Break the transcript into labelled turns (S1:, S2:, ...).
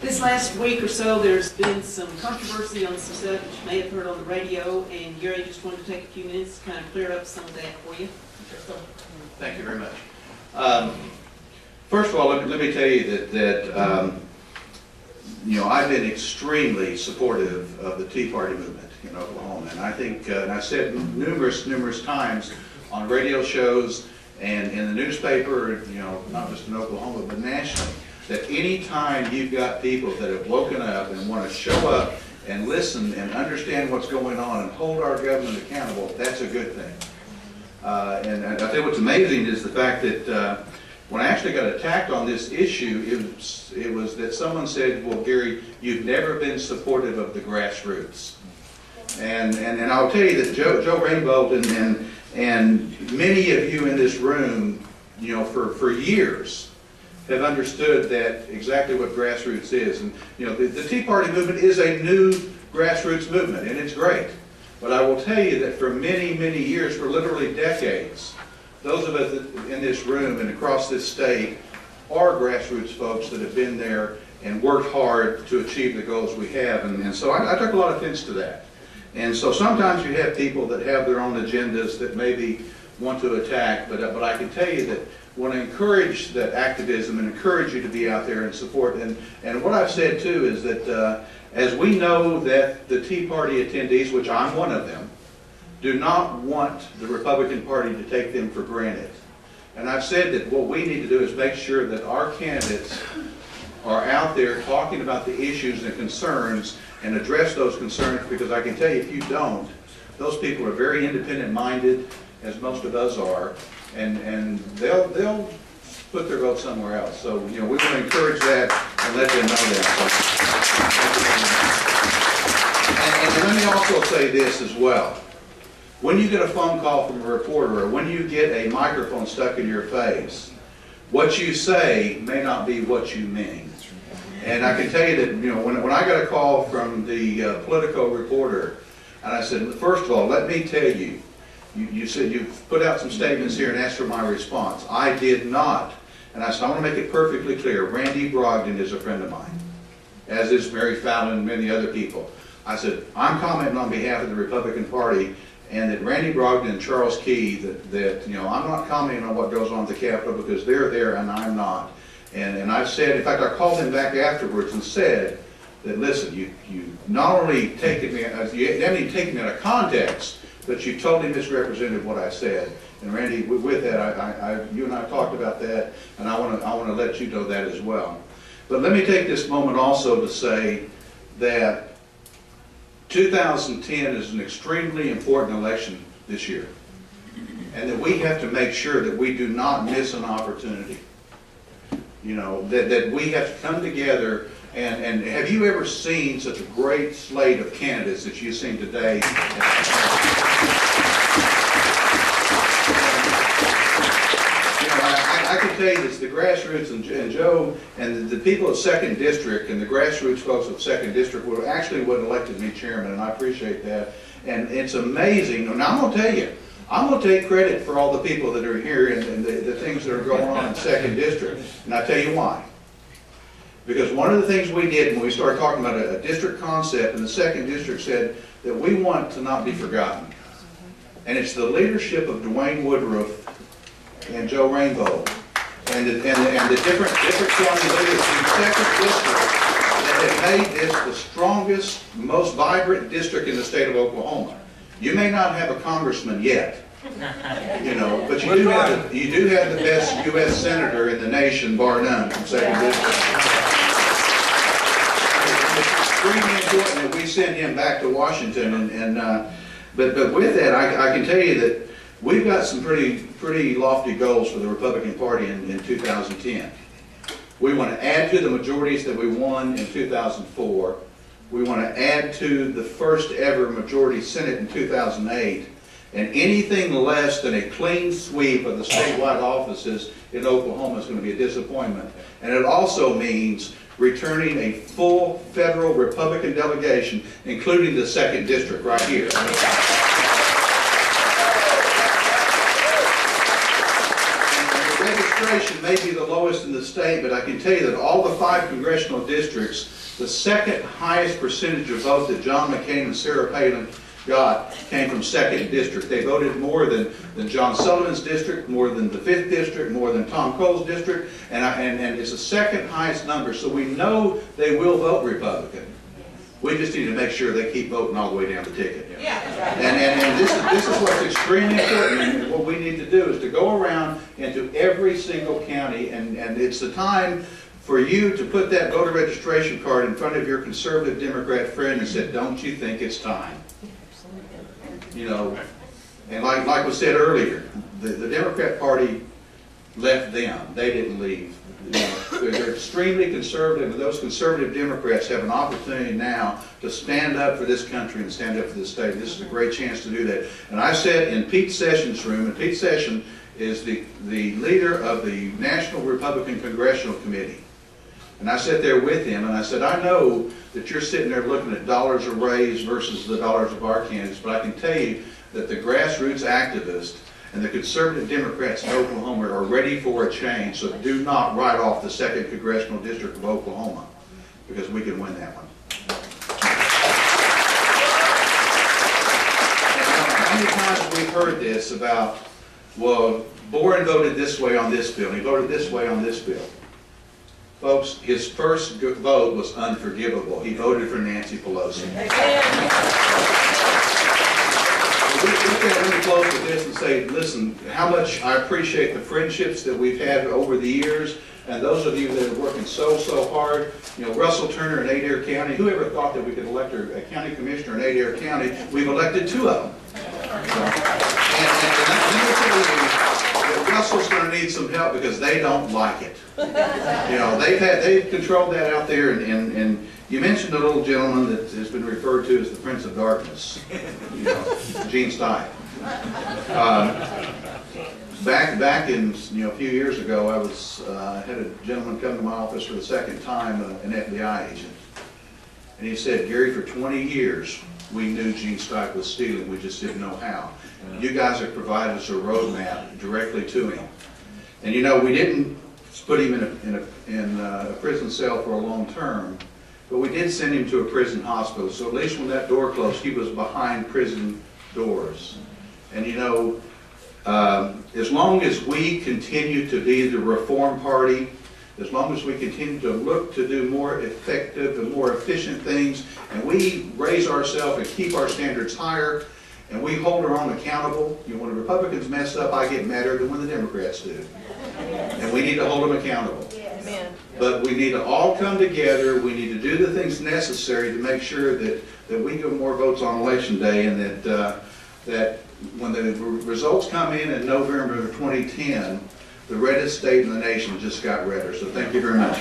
S1: This last week or so, there's been some controversy on some stuff that you may have heard on the radio, and Gary just wanted to take a few minutes to kind of clear up some of that for you. So,
S2: Thank you very much. First of all, let me tell you that you know, I've been extremely supportive of the Tea Party movement in Oklahoma, and I think, and I've said numerous times on radio shows and in the newspaper, you know, not just in Oklahoma but nationally, that any time you've got people that have woken up and want to show up and listen and understand what's going on and hold our government accountable, that's a good thing. And I tell you what's amazing is the fact that when I actually got attacked on this issue, it was that someone said, well, Gary, you've never been supportive of the grassroots. And I'll tell you that Joe Rainbow and many of you in this room, you know, for years have understood that exactly what grassroots is. And you know, the Tea Party movement is a new grassroots movement, and it's great. But I will tell you that for many years, for literally decades, those of us in this room and across this state are grassroots folks that have been there and worked hard to achieve the goals we have. And so I took a lot of offense to that. And so sometimes you have people that have their own agendas that maybe want to attack, but I can tell you that want to encourage that activism and encourage you to be out there and support. And what I've said too is that as we know that the Tea Party attendees, which I'm one of them, do not want the Republican Party to take them for granted. And I've said that what we need to do is make sure that our candidates are out there talking about the issues and concerns and address those concerns, because I can tell you if you don't, those people are very independent minded, as most of us are, and they'll put their vote somewhere else. So, you know, we want to encourage that and let them know that. And let me also say this as well. When you get a phone call from a reporter, or when you get a microphone stuck in your face, what you say may not be what you mean. And I can tell you that, you know, when I got a call from the Politico reporter, and I said, first of all, let me tell you, you said you've put out some statements here and asked for my response. I did not. And I said, I want to make it perfectly clear. Randy Brogdon is a friend of mine, as is Mary Fallon and many other people. I said, I'm commenting on behalf of the Republican Party, and that Randy Brogdon and Charles Key, that you know, I'm not commenting on what goes on at the Capitol because they're there and I'm not. And I've said, in fact, I called him back afterwards and said that, listen, you not only taken me, you haven't even taken me out of context, but you totally misrepresented what I said. And Randy, with that, you and I talked about that, and I want to let you know that as well. But let me take this moment also to say that 2010 is an extremely important election this year, and that we have to make sure that we do not miss an opportunity. You know, that we have to come together, and have you ever seen such a great slate of candidates that you've seen today? I can tell you this, the grassroots and Joe and the people of 2nd District and the grassroots folks of 2nd District were actually what elected me chairman, and I appreciate that. And it's amazing. And I'm going to tell you, I'm going to take credit for all the people that are here and the things that are going on in 2nd District. And I'll tell you why. Because one of the things we did when we started talking about a district concept, and the 2nd District said that we want to not be forgotten. And it's the leadership of Dwayne Woodruff and Joe Rainbow and the different county leaders in 2nd District that have made this the strongest, most vibrant district in the state of Oklahoma. You may not have a congressman yet, you know, but you do have the best U.S. senator in the nation, bar none, from 2nd District. It's extremely important that we send him back to Washington, but with that, I can tell you that we've got some pretty lofty goals for the Republican Party in 2010. We want to add to the majorities that we won in 2004. We want to add to the first ever majority Senate in 2008. And anything less than a clean sweep of the statewide offices in Oklahoma is going to be a disappointment. And it also means returning a full federal Republican delegation, including the 2nd District right here. Registration may be the lowest in the state, but I can tell you that all the 5 congressional districts The second highest percentage of votes that John McCain and Sarah Palin got came from 2nd District. They voted more than John Sullivan's district, more than the 5th District, more than Tom Cole's district, and it's the second highest number, so we know they will vote Republican. We just need to make sure they keep voting all the way down the ticket.
S3: Yeah.
S2: And this is what's extremely important, and what we need to do is to go around into every single county, and it's the time for you to put that voter registration card in front of your conservative Democrat friend and say, don't you think it's time? You know, and like was said earlier, the Democrat Party left them. They didn't leave. You know, they're extremely conservative, and those conservative Democrats have an opportunity now to stand up for this country and stand up for this state. This is a great chance to do that. And I said in Pete Sessions' room, and Pete Sessions is the leader of the National Republican Congressional Committee. And I sat there with him, and I said, I know that you're sitting there looking at dollars a raise versus the dollars of our candidates, but I can tell you that the grassroots activists and the conservative Democrats in Oklahoma are ready for a change, so do not write off the 2nd Congressional District of Oklahoma, because we can win that one. How many times we've heard this about, well, Boren voted this way on this bill, he voted this way on this bill. Folks, his first vote was unforgivable. He voted for Nancy Pelosi. Let me close with this and say, listen, how much I appreciate the friendships that we've had over the years, and those of you that are working so hard. You know, Russell Turner in Adair County, whoever thought that we could elect a county commissioner in Adair County? We've elected 2 of them. And let me tell you, that Russell's going to need some help because they don't like it. You know, they've controlled that out there, and you mentioned a little gentleman that has been referred to as the Prince of Darkness, you know, Gene Stein. Back in, a few years ago, I had a gentleman come to my office for the second time, an FBI agent, and he said, Gary, for 20 years we knew Gene Stein was stealing, we just didn't know how. You guys have provided us a roadmap directly to him, and we didn't put him in a prison cell for a long term, but we did send him to a prison hospital. So at least when that door closed, he was behind prison doors. And as long as we continue to be the Reform Party, as long as we continue to look to do more effective and more efficient things, and we raise ourselves and keep our standards higher, and we hold our own accountable. When the Republicans mess up, I get madder than when the Democrats do. And we need to hold them accountable.
S3: Amen.
S2: But we need to all come together. We need to do the things necessary to make sure that we get more votes on Election Day, and that when the results come in November of 2010, the reddest state in the nation just got redder. So thank you very much.